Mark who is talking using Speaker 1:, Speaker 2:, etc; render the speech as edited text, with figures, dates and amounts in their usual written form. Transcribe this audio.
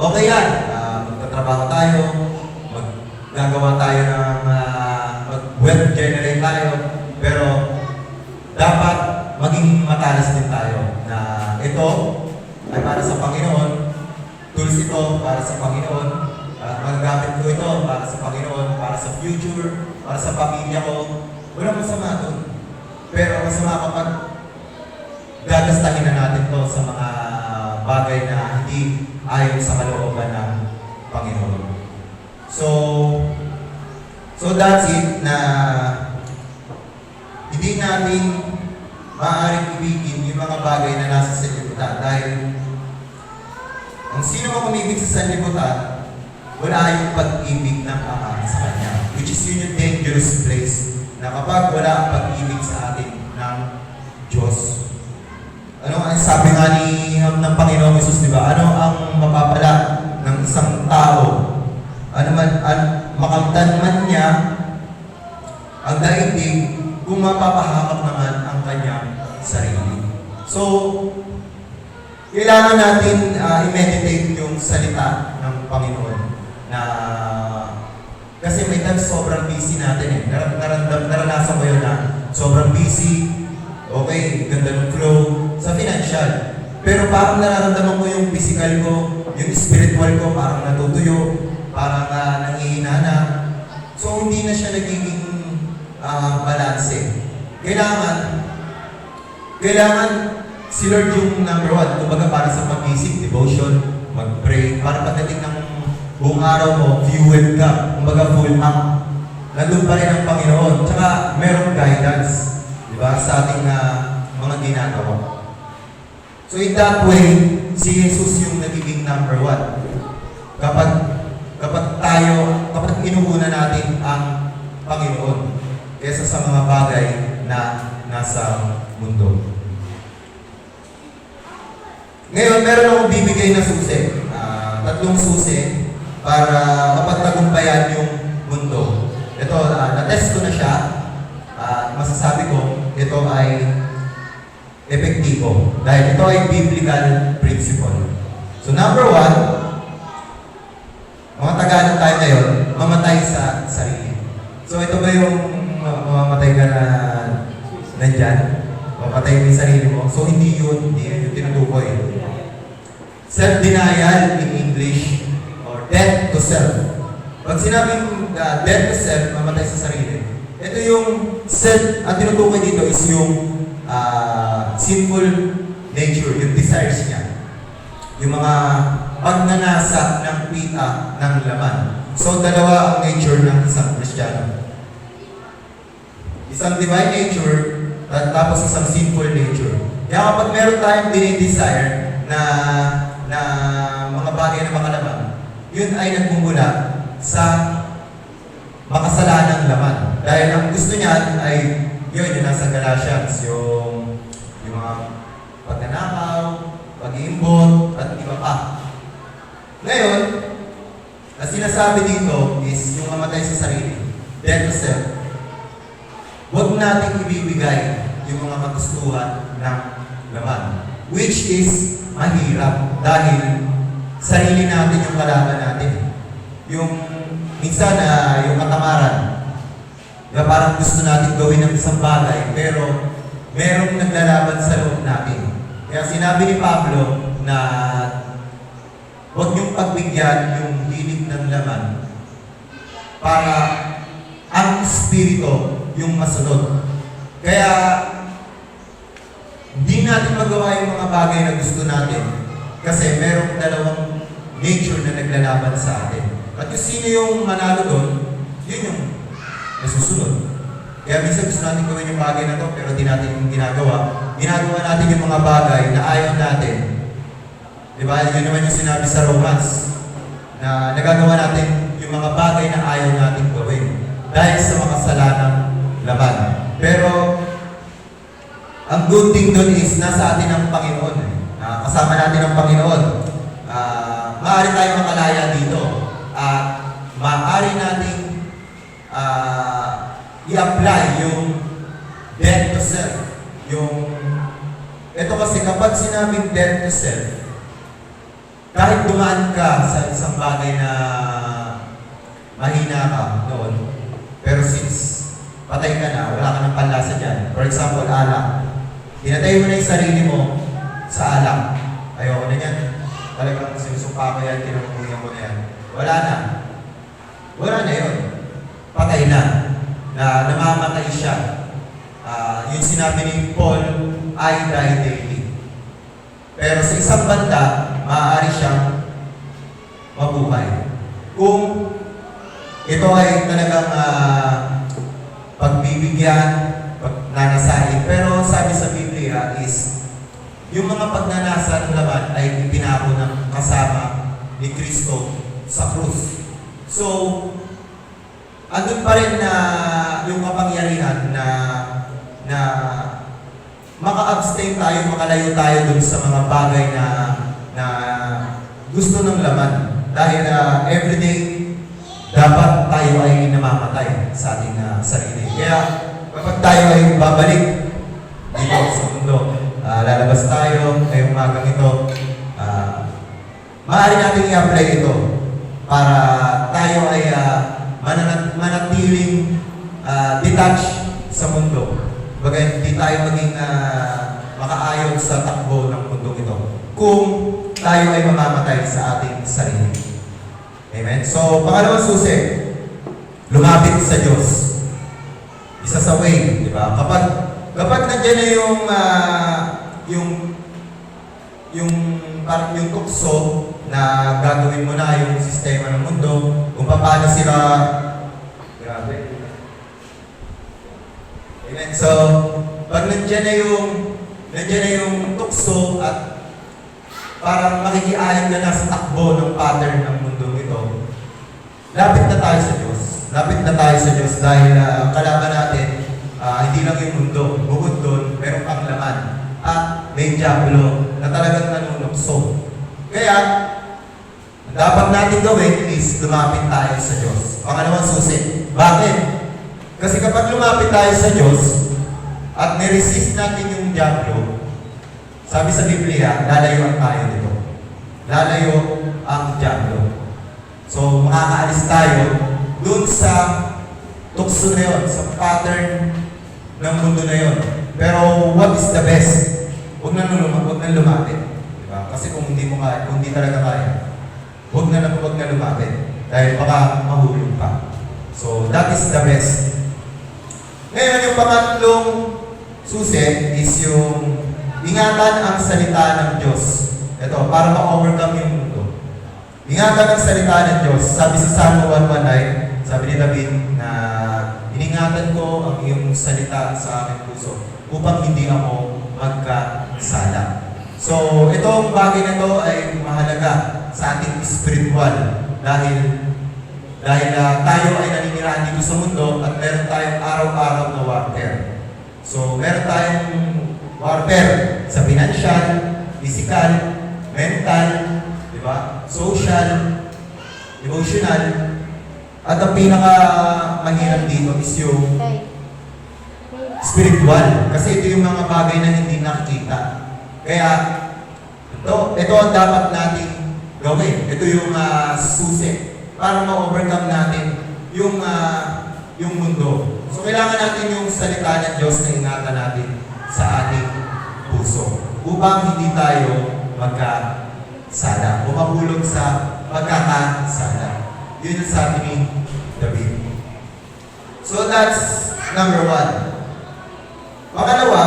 Speaker 1: Okay yan. Magtatrabaho tayo, maggagawa tayo ng mag-web generate tayo, pero dapat maging matalas din tayo na ito ay para sa Panginoon, tools ito para sa Panginoon, at magagamit ko ito para sa Panginoon, para sa future, para sa pamilya ko. Walang masama doon. Pero masama kapag gagastahin na natin to sa mga bagay na hindi ayon sa kalooban ng Panginoon. So that's it, na hindi natin maaaring ibigin yung mga bagay na nasa sanlibutan. Dahil ang sino mang umibig sa sanlibutan, wala yung pag-ibig ng Ama sa Kanya. Which is yun yung dangerous place na kapag wala ang pag-ibig sa atin ng Diyos. Ano ang sabi nga ng Panginoong Hesus, di ba? Ano ang mapapala ng isang tao? Makamtan man niya ang daigdig kung mapapahamak naman ang kanyang sarili. So, kailangan natin i-meditate yung salita ng Panginoon na kasi may times sobrang busy natin eh. Naranasan ko yun na sobrang busy, okay, ganda ng flow sa financial. Pero parang nararamdaman ko yung physical ko, yung spiritual ko, parang natutuyo, parang nangihina na. So, hindi na siya nagiging balanse. Kailangan si Lord yung number one. Kumbaga para sa pag-isip, devotion, mag-pray, para pagdating ng buong araw mo, fueled ka, kumbaga full up. Nandun pa rin ang Panginoon. Tsaka merong guidance, di ba, sa ating mga ginagawa. So in that way, si Jesus yung nagiging number one. Kapag inuuna natin ang Panginoon kaysa sa mga bagay na nasa mundo. Ngayon, meron akong bibigay na susi. 3 susi para mapagtagumpayan yung mundo. Ito, na-test ko na siya. Masasabi ko, ito ay epektibo. Dahil ito ay biblical principle. So number 1, mga Tagalog tayo ngayon, mamatay sa sarili. So ito ba yung mamamatay ka na nandyan? Mamatay mo yung sarili mo? So hindi yun yung tinutukoy. Self-denial in English, or death to self. Pag sinabing death to self, mamatay sa sarili, ito yung self, ang tinutukoy dito is yung sinful nature, yung desires niya. Yung mga pagnanasa ng pita ng laman. So, dalawa ang nature ng isang Kristiyano. Isang divine nature, tapos isang sinful nature. Kaya kapag meron tayong dinidesire na mga bagay na makalaman, yun ay nagmumula sa makasalanang laman. Dahil ang gusto niyan ay yun, yung nasa Galatians, yung mga pagnanakaw, pag-iimbot, at iba pa. Ngayon, ang sinasabi dito is yung mamatay sa sarili, death to self. Huwag nating ibibigay yung mga kagustuhan ng laman, which is mahirap dahil sarili natin yung kalaban natin. Yung minsan yung katamaran, diba, parang gusto natin gawin ng isang bagay, pero merong naglalaban sa loob natin. Kaya sinabi ni Pablo na huwag niyong pagbigyan yung hilig ng laman para ang espiritu yung masunod. Kaya hindi natin magawa yung mga bagay na gusto natin kasi merong dalawang nature na naglalaban sa atin. At kung sino yung manalo doon, yun yung nasusunod. Kaya minsan gusto natin gawin yung bagay na to pero di natin ginagawa. Ginagawa natin yung mga bagay na ayaw natin. Diba? Yun naman yung sinabi sa Romans na nagagawa natin yung mga bagay na ayaw natin gawin dahil sa mga kasalanang laban. Pero ang good thing doon is nasa atin ang Panginoon. Kasama natin ang Panginoon. Maaari tayong makalaya dito. Maaari nating i-apply yung death to self. Ito kasi kapag sinabing death to self, kahit dumaan ka sa isang bagay na mahina ka noon, pero since patay ka na, wala ka ng panlasa dyan. For example, alak. Pinatay mo na yung sarili mo sa alak. Ayoko na yan. Talagang sinusumpa ko yan, tinampuyan mo na yan. Wala na. Wala na yun. Patay na. Na namamatay siya. Yung sinabi ni Paul, I die daily. Pero sa isang banda, maaari siyang mabuhay. Kung ito ay talagang pagbibigyan, pagnanasahin. Pero sabi sa Biblia is, yung mga pagnanasa ng laman ay ipinako ng kasama ni Kristo sa krus. So, andun pa rin na yung kapangyarihan na maka-abstain tayo, makalayo tayo dun sa mga bagay na gusto ng laman. Dahil everyday, dapat tayo ay namamatay sa ating sarili. Kaya kapag tayo ay babalik dito sa mundo, lalabas tayo ngayong umagang ito, maaari natin i-apply ito para tayo ay manatiling detached sa mundo. Bagay, hindi tayo maging makaayon sa takbo ng mundo ito kung tayo ay mamamatay sa ating sarili. Amen? So, pangalawang susi, lumapit sa Diyos. Isa sa way, di ba? Kapag nandiyan na yung tukso na gagawin mo na yung sistema ng mundo, kung paano sila, grabe. Amen? So, pag nandiyan na yung tukso at parang makikiayon ka na sa takbo ng pattern ng mundo ito, lapit na tayo sa Diyos. Lapit na tayo sa Diyos dahil kalaban natin, hindi lang yung mundo. Bukod doon, meron pang laman. At may diablo na talagang nanunukso. Kaya, ang dapat natin gawin is lumapit tayo sa Diyos. Pangalawang susi. Bakit? Kasi kapag lumapit tayo sa Diyos at niresist natin yung diablo, sabi sa Biblia, lalayo tayo dito. Lalayo ang diablo. So, makakaalis tayo dun sa tukso na yun, sa pattern ng mundo na yun. Pero what is the best? Huwag na lumapit. Diba? Kasi kung hindi talaga kaya, huwag na lumapit. Dahil baka mahulog pa. So, that is the best. Ngayon, yung pangatlong susi is yung ingatan ang salita ng Diyos. Ito, para ma-overcome yung mundo. Ingatan ang salita ng Diyos. Sabi sa Psalm 119, sabi ni David na iningatan ko ang iyong salita sa aking puso upang hindi ako magkasala. So, itong bagay na ito ay mahalaga sa ating spiritual dahil tayo ay naninirahan dito sa mundo at meron tayong araw-araw na warfare. So, meron tayong warfare sa financial, physical, mental, di ba? Social, emotional, at ang pinaka-mahirap dito is yung spiritual. Kasi ito yung mga bagay na hindi nakikita. Kaya, ito ang dapat nating gawin. Ito yung susi para ma-overcome natin yung mundo. So, kailangan natin yung salita ng Diyos na ingatan natin sa ating puso upang hindi tayo magkasala o mahulog sa pagkakasala. Yun yung sabi ni David. So that's number 1. Pangalawa,